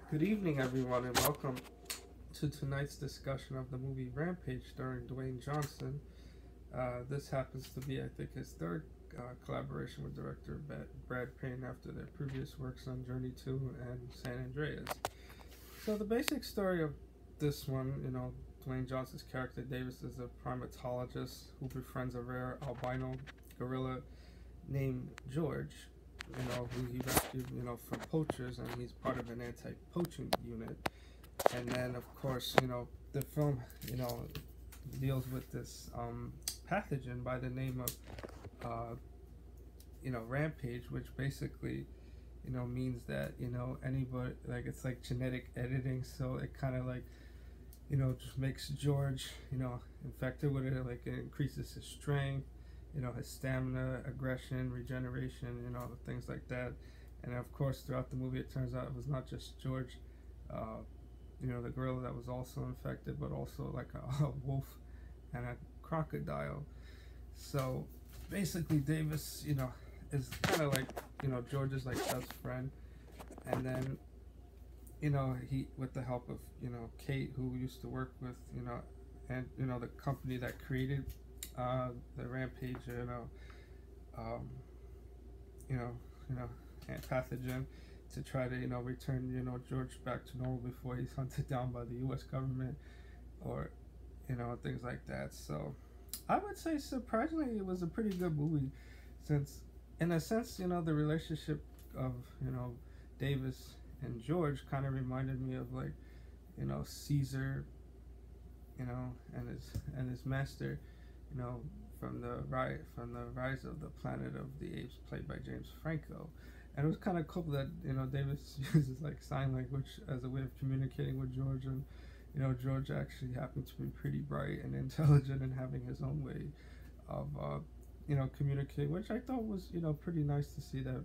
Good evening, everyone, and welcome to tonight's discussion of the movie Rampage starring Dwayne Johnson. This happens to be, I think, his third collaboration with director Brad Payne after their previous works on Journey 2 and San Andreas. So the basic story of this one, Dwayne Johnson's character Davis is a primatologist who befriends a rare albino gorilla named George, who he rescued, from poachers, and he's part of an anti-poaching unit. And then, of course, the film, deals with this pathogen by the name of, Rampage, which basically, means that, anybody, like, it's like genetic editing, so it kind of like, just makes George, infected with it, like it increases his strength, his stamina, aggression, regeneration, things like that. And of course, throughout the movie, it turns out it was not just George, the gorilla that was also infected, but also like a wolf and a crocodile. So basically, Davis, is kind of like, George's like best friend. And then, he, with the help of, Kate, who used to work with, and, the company that created the Rampage, pathogen, to try to, return, George back to normal before he's hunted down by the U.S. government, or, things like that. So I would say, surprisingly, it was a pretty good movie, since, in a sense, the relationship of, Davis and George kind of reminded me of, like, Caesar, and his master, from the Rise of the Planet of the Apes, played by James Franco. And it was kind of cool that, Davis uses like sign language as a way of communicating with George, and George actually happened to be pretty bright and intelligent and having his own way of communicating, which I thought was pretty nice to see that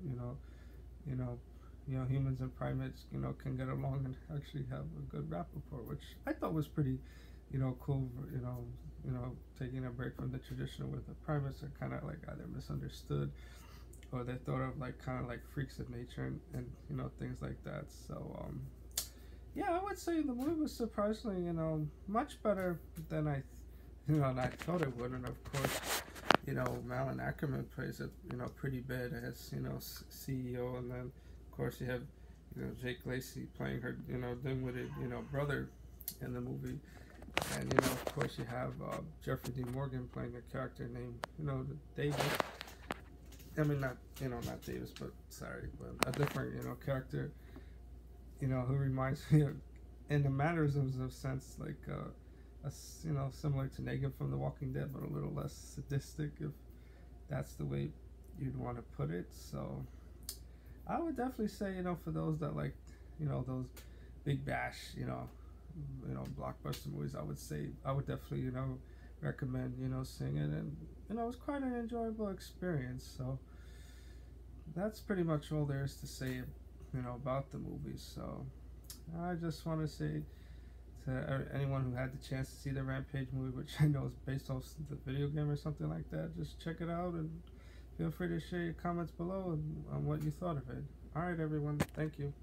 humans and primates can get along and actually have a good rapport, which I thought was pretty cool. Taking a break from the traditional, with the primates are kind of like either misunderstood, or they're thought of like kind of like freaks of nature, and things like that. So yeah, I would say the movie was surprisingly much better than I thought it would. And of course, Malin Ackerman plays it pretty badass, CEO. And then of course you have Jake Lacey playing her dim-witted brother in the movie. And of course you have Jeffrey Dean Morgan playing a character named Davis. I mean, not Davis, but a different character who reminds me of, in the mannerisms of sense, like similar to Negan from The Walking Dead, but a little less sadistic, if that's the way you'd want to put it. So I would definitely say, for those that like those big bash blockbuster movies, I would definitely recommend seeing it. And it was quite an enjoyable experience. So that's pretty much all there is to say about the movie. So I just want to say to anyone who had the chance to see the Rampage movie, which I know is based off the video game or something like that, just check it out, and feel free to share your comments below on what you thought of it. Alright, everyone, thank you.